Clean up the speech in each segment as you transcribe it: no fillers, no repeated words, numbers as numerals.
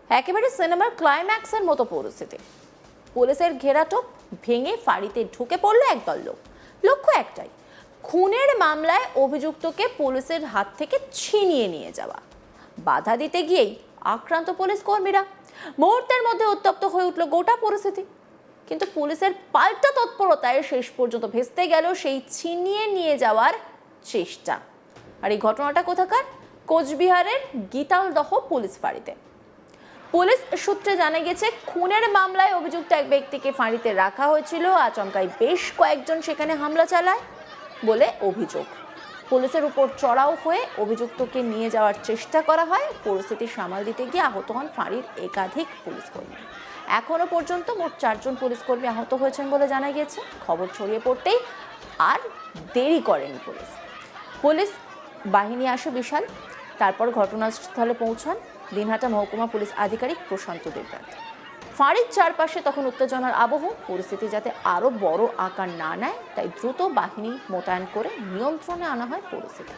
একেবারে সিনেমার ক্লাইম্যাক্সের মতো পরিস্থিতি। পুলিশের ঘেরাটোপ ভেঙে ফাঁড়িতে ঢুকে পড়ল একদল লোক। লক্ষ্য একটাই, খুনের মামলায় অভিযুক্তকে পুলিশের হাত থেকে ছিনিয়ে নিয়ে যাওয়া। বাধা দিতে গিয়েই আক্রান্ত পুলিশ কর্মীরা। মুহূর্তের মধ্যে উত্তপ্ত হয়ে উঠল গোটা পরিস্থিতি। কিন্তু পুলিশের পাল্টা তৎপরতায় শেষ পর্যন্ত ভেস্তে গেল সেই ছিনিয়ে নিয়ে যাওয়ার চেষ্টা। আর এই ঘটনাটা কোথাকার? কোচবিহারের গীতালদহ পুলিশ ফাঁড়িতে। পুলিশ সূত্রে জানা গেছে, খুনের মামলায় অভিযুক্ত এক ব্যক্তিকে ফাঁড়িতে রাখা হয়েছিল। আচমকাই বেশ কয়েকজন সেখানে হামলা চালায় বলে অভিযোগ। পুলিশের উপর চড়াও হয়ে অভিযুক্তকে নিয়ে যাওয়ার চেষ্টা করা হয়। পরিস্থিতি সামাল দিতে গিয়ে আহত হন ফাঁড়ির একাধিক পুলিশ কর্মী। এখনো পর্যন্ত মোট 4 জন পুলিশ কর্মী আহত হয়েছেন বলে জানা গেছে। খবর ছড়িয়ে পড়তেই আর দেরি করেনি পুলিশ বাহিনী আসে বিশাল। তারপর ঘটনাস্থলে পৌঁছান দিনহাটা মহকুমা পুলিশ আধিকারিক প্রশান্ত দেবনাথ। ফাঁড়ির চারপাশে তখন উত্তেজনার আবহ। পরিস্থিতি যাতে আরো বড় আকার না নেয়, তাই দ্রুত বাহিনী মোতায়েন করে নিয়ন্ত্রণে আনা হয় পরিস্থিতি।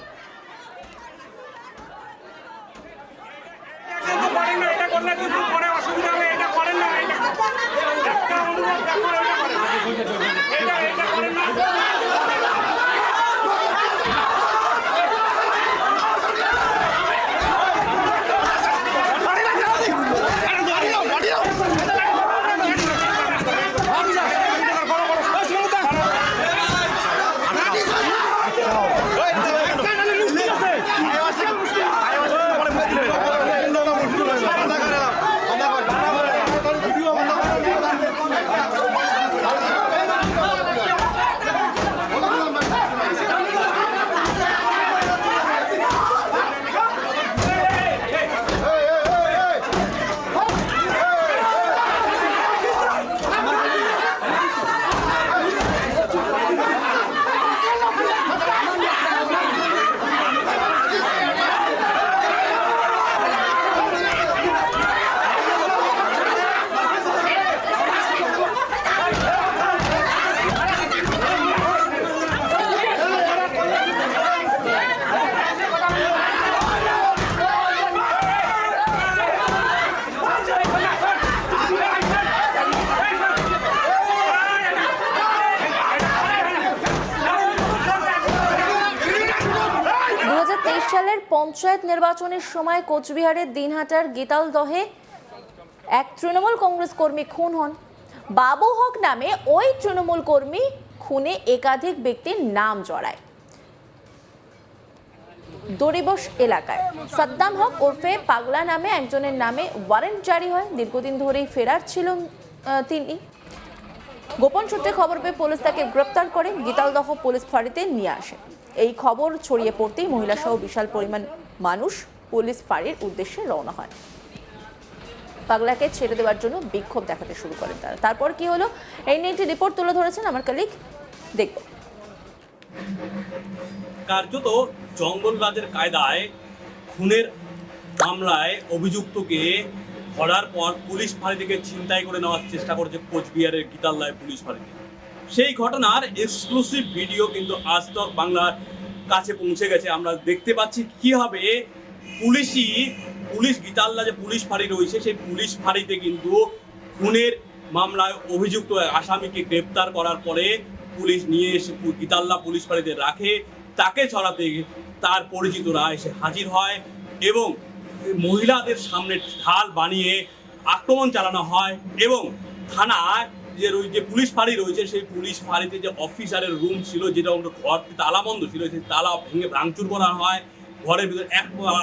সালের পঞ্চায়েত নির্বাচনের সময় কোচবিহারের দিনহাটার গীতালদহে এক তৃণমূল কংগ্রেস কর্মী খুন হন। বাবু হক নামে ওই তৃণমূল কর্মী খুনে একাধিক ব্যক্তির নাম জড়ায়। দড়িবস এলাকায় সাদ্দাম হক ওরফে পাগলা নামে একজনের নামে ওয়ারেন্ট জারি হয়। দীর্ঘদিন ধরেই ফেরার ছিল তিনি। গোপন সূত্রে খবর পেয়ে পুলিশ তাকে গ্রেপ্তার করে গীতালদহ পুলিশ ফাঁড়িতে নিয়ে আসে। এই খবর ছড়িয়ে পড়তেই মহিলা সহ বিশাল পরিমাণ মানুষ পুলিশ ফাঁড়ির উদ্দেশ্যে রওনা হয়। পাগলাকে ছেড়ে দেওয়ার জন্য বিক্ষোভ দেখাতে শুরু করেন তারা। তারপর কি হলো, এই নিয়ে একটি রিপোর্ট তুলে ধরেছেন আমার কলিগ। দেখব। কার্যত জঙ্গলরাজের কায়দায় খুনের মামলায় অভিযুক্তকে ধরার পর পুলিশ ফাঁড়ি থেকে ছিনতাই করে নেওয়ার চেষ্টা করেছে কোচবিহারের গীতালদহ পুলিশ ফাঁড়িতে। সেই ঘটনার এক্সক্লুসিভ ভিডিও কিন্তু আজ তক বাংলার কাছে পৌঁছে গেছে। আমরা দেখতে পাচ্ছি কিভাবে পুলিশ গীতালদহ যে পুলিশ ফাঁড়ি রয়েছে, সেই পুলিশ ফাঁড়িতে কিন্তু খুনের মামলায় অভিযুক্ত আসামিকে গ্রেপ্তার করার পরে পুলিশ নিয়ে এসে গীতালদহ পুলিশ ফাঁড়িতে রাখে। তাকে ছড়াতে তার পরিচিতরা এসে হাজির হয় এবং মহিলাদের সামনে ঢাল বানিয়ে আক্রমণ চালানো হয় এবং থানায় যে পুলিশ ফাঁড়ি রয়েছে, সেই পুলিশ ফাঁড়িতে যে অফিসারের রুম ছিল, যেটা ঘর তালা বন্ধ ছিল, সেই তালা ভেঙে ভাঙচুর করা হয়। ঘরের ভিতরে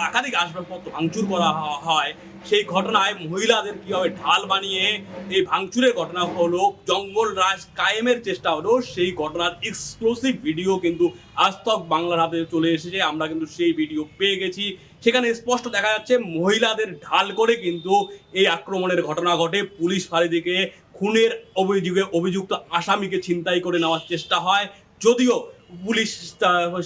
একাধিক আসবাবপত্র ভাঙচুর করা হয়। সেই ঘটনায় মহিলাদের কিভাবে ঢাল বানিয়ে এই ভাঙচুরের ঘটনা হলো, জঙ্গল রাজ কায়েমের চেষ্টা হলো, সেই ঘটনার এক্সক্লুসিভ ভিডিও কিন্তু আজ তক বাংলার হাতে চলে এসেছে। আমরা কিন্তু সেই ভিডিও পেয়ে গেছি। সেখানে স্পষ্ট দেখা যাচ্ছে মহিলাদের ঢাল করে কিন্তু এই আক্রমণের ঘটনা ঘটে। পুলিশ ফাঁড়ি থেকে খুনের অভিযুক্ত আসামিকে ছিনতাই করে নেওয়ার চেষ্টা হয়, যদিও পুলিশ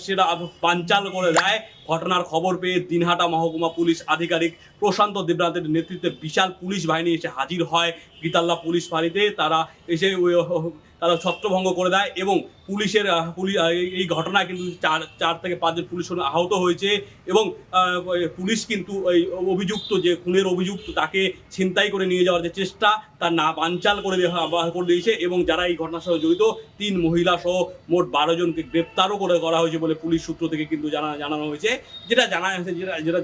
সেটা বানচাল করে দেয়। ঘটনার খবর পেয়ে দিনহাটা মহকুমা পুলিশ আধিকারিক প্রশান্ত দেবনাথের নেতৃত্বে বিশাল পুলিশ বাহিনী এসে হাজির হয় গীতাল্লা পুলিশ ফাঁড়িতে। তারা এসে তারা ছত্রভঙ্গ করে দেয় এবং পুলিশের এই ঘটনায় কিন্তু চার থেকে পাঁচজন পুলিশ আহত হয়েছে এবং পুলিশ কিন্তু এই অভিযুক্ত যে খুনের অভিযুক্ত তাকে ছিনতাই করে নিয়ে যাওয়ার যে চেষ্টা তার না বানচাল করে দিয়েছে এবং যারা এই ঘটনার সাথে জড়িত 3 মহিলা সহ মোট 12 জনকে গ্রেপ্তারও করা হয়েছে বলে পুলিশ সূত্র থেকে কিন্তু জানানো হয়েছে। যেটা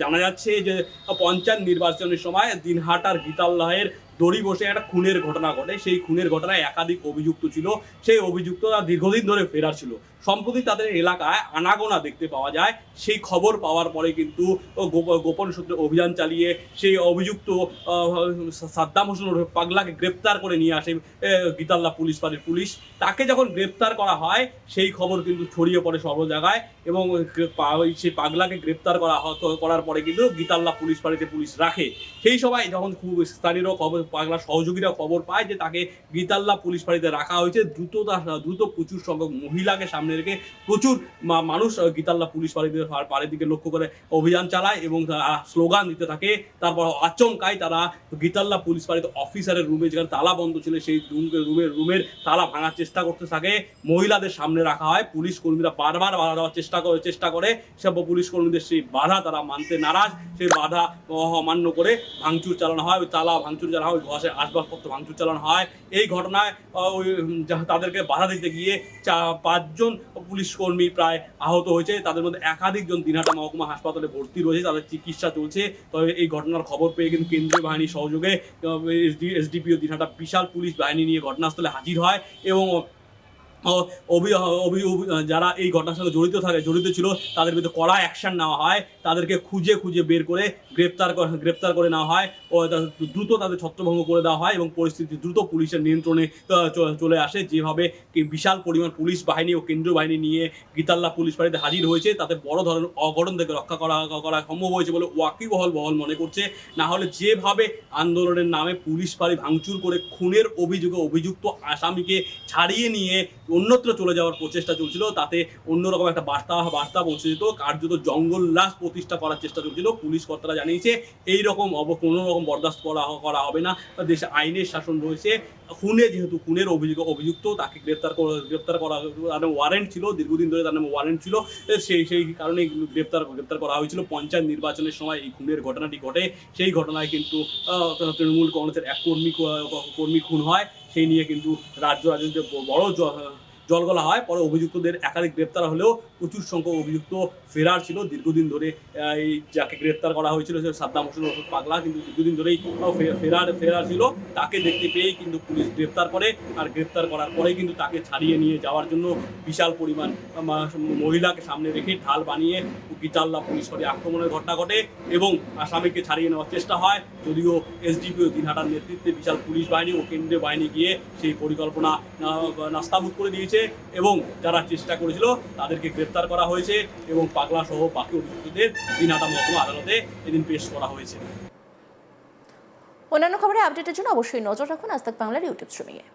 জানা যাচ্ছে যে পঞ্চায়েত নির্বাচনের সময় দিনহাটার গীতাল্লাহের দড়ি বসে একটা খুনের ঘটনা ঘটে। সেই খুনের ঘটনায় একাধিক অভিযুক্ত ছিল। সেই অভিযুক্তরা দীর্ঘদিন ধরে ফেরার ছিল। সম্প্রতি তাদের এলাকায় আনাগোনা দেখতে পাওয়া যায়। সেই খবর পাওয়ার পরে কিন্তু গোপন সূত্রে অভিযান চালিয়ে সেই অভিযুক্ত সাদ্দাম হোসেন পাগলাকে গ্রেপ্তার করে নিয়ে আসে গীতাল্লা পুলিশ ফাঁড়ির পুলিশ। তাকে যখন গ্রেপ্তার করা হয় সেই খবর কিন্তু ছড়িয়ে পড়ে সর্ব জায়গায় এবং সেই পাগলাকে গ্রেপ্তার করার পরে কিন্তু গীতাল্লা পুলিশ ফাঁড়িতে পুলিশ রাখে। সেই সময় যখন খুব স্থানীয় খবর পাগলার সহযোগীরা খবর পায় যে তাকে গীতাল্লা পুলিশ ফাঁড়িতে রাখা হয়েছে, দ্রুত প্রচুর সংখ্যক মহিলাকে সামনে রেখে প্রচুর মানুষ গীতাল্লা পুলিশ ফাঁড়ির দিকে লক্ষ্য করে অভিযান চালায় এবং স্লোগান দিতে থাকে। তারপর আচমকায় তারা গীতাল্লা পুলিশ ফাঁড়িতে অফিসারের রুমে যেখানে তালা বন্ধ ছিল সেই রুমের তালা ভাঙার চেষ্টা করতে থাকে। মহিলাদের সামনে রাখা হয়। পুলিশ কর্মীরা বারবার বাধা দেওয়ার চেষ্টা করে সব পুলিশ কর্মীদের সেই বাধা তারা মানতে নারাজ। সেই বাধা অমান্য করে ভাঙচুর চালানো হয়, ওই তালা ভাঙচুর চালানো হয়, ঘষে আসবাবপত্র ভাঙচুর চালানো হয়। এই ঘটনায় তাদেরকে বাধা দিতে গিয়ে 5 জন পুলিশ কর্মী প্রায় আহত হয়েছে। তাদের মধ্যে একাধিক জন দিনহাটা মহকুমা হাসপাতালে ভর্তি রয়েছে, তাদের চিকিৎসা চলছে। তবে এই ঘটনার খবর পেয়ে কিন্তু কেন্দ্রীয় বাহিনীর সহযোগে এসডিপিও দিনহাটা বিশাল পুলিশ বাহিনী নিয়ে ঘটনাস্থলে হাজির হয় এবং যারা এই ঘটনার সঙ্গে জড়িত ছিল তাদের বিরুদ্ধে কড়া অ্যাকশন নেওয়া হয়। তাদেরকে খুঁজে বের করে গ্রেপ্তার করে নেওয়া হয় ও দ্রুত তাদের ছত্রভঙ্গ করে দেওয়া হয় এবং পরিস্থিতি দ্রুত পুলিশের নিয়ন্ত্রণে চলে আসে। যেভাবে বিশাল পরিমাণ পুলিশ বাহিনী ও কেন্দ্রীয় বাহিনী নিয়ে গীতাল্লা পুলিশ ফাঁড়িতে হাজির হয়েছে তাতে বড় ধরনের অঘটন থেকে রক্ষা করা সম্ভব হয়েছে বলে ওয়াকিবহল মনে করছে। না হলে যেভাবে আন্দোলনের নামে পুলিশ ফাঁড়ি ভাঙচুর করে খুনের অভিযোগে অভিযুক্ত আসামিকে ছাড়িয়ে নিয়ে অন্যত্র চলে যাওয়ার প্রচেষ্টা চলছিল, তাতে অন্যরকম একটা বার্তা পৌঁছে যেত। কার্যত জঙ্গলরাজ প্রতিষ্ঠা করার চেষ্টা চলছিল। পুলিশ কর্তারা জানিয়েছে এইরকম কোনো রকম বরদাস্ত করা হবে না। দেশে আইনের শাসন রয়েছে। যেহেতু খুনের অভিযুক্ত তাকে গ্রেপ্তার করা তার নামে ওয়ারেন্ট ছিল, দীর্ঘদিন ধরে তার নামে ওয়ারেন্ট ছিল। সেই কারণে গ্রেপ্তার করা হয়েছিল। পঞ্চায়েত নির্বাচনের সময় এই খুনের ঘটনাটি ঘটে। সেই ঘটনায় কিন্তু তৃণমূল কংগ্রেসের এক কর্মী খুন হয়। সেই নিয়ে কিন্তু রাজনীতিতে বড় জলগলা হয়। পরে অভিযুক্তদের একাধিক গ্রেপ্তার হলেও প্রচুর সংখ্যক অভিযুক্ত ফেরার ছিল। দীর্ঘদিন ধরে এই যাকে গ্রেপ্তার করা হয়েছিল সাদ্দাম হোসেন পাগলা কিন্তু দীর্ঘদিন ধরেই ফেরার ছিল। তাকে দেখতে পেয়েই কিন্তু পুলিশ গ্রেপ্তার করে আর গ্রেপ্তার করার পরেই কিন্তু তাকে ছাড়িয়ে নিয়ে যাওয়ার জন্য বিশাল পরিমাণ মহিলাকে সামনে রেখে ঢাল বানিয়ে গীতাল্লা পুলিশ ফাঁড়ি আক্রমণের ঘটনা ঘটে এবং আসামিকে ছাড়িয়ে নেওয়ার চেষ্টা হয়। যদিও এসডিপিও দিনহাটার নেতৃত্বে বিশাল পুলিশ বাহিনী ও কেন্দ্রীয় বাহিনী গিয়ে সেই পরিকল্পনা নাস্তাবুদ করে দিয়েছে এবং যারা চেষ্টা করেছিল তাদেরকে গ্রেপ্তার করা হয়েছে এবং পাগলা সহ বাকি অভিযুক্তদের দিনহাটা মহকুমা আদালতে এদিন পেশ করা হয়েছে। অন্যান্য খবরে আপডেটের জন্য অবশ্যই নজর রাখুন আজ তাক বাংলার ইউটিউব স্ট্রিমিংয়ে।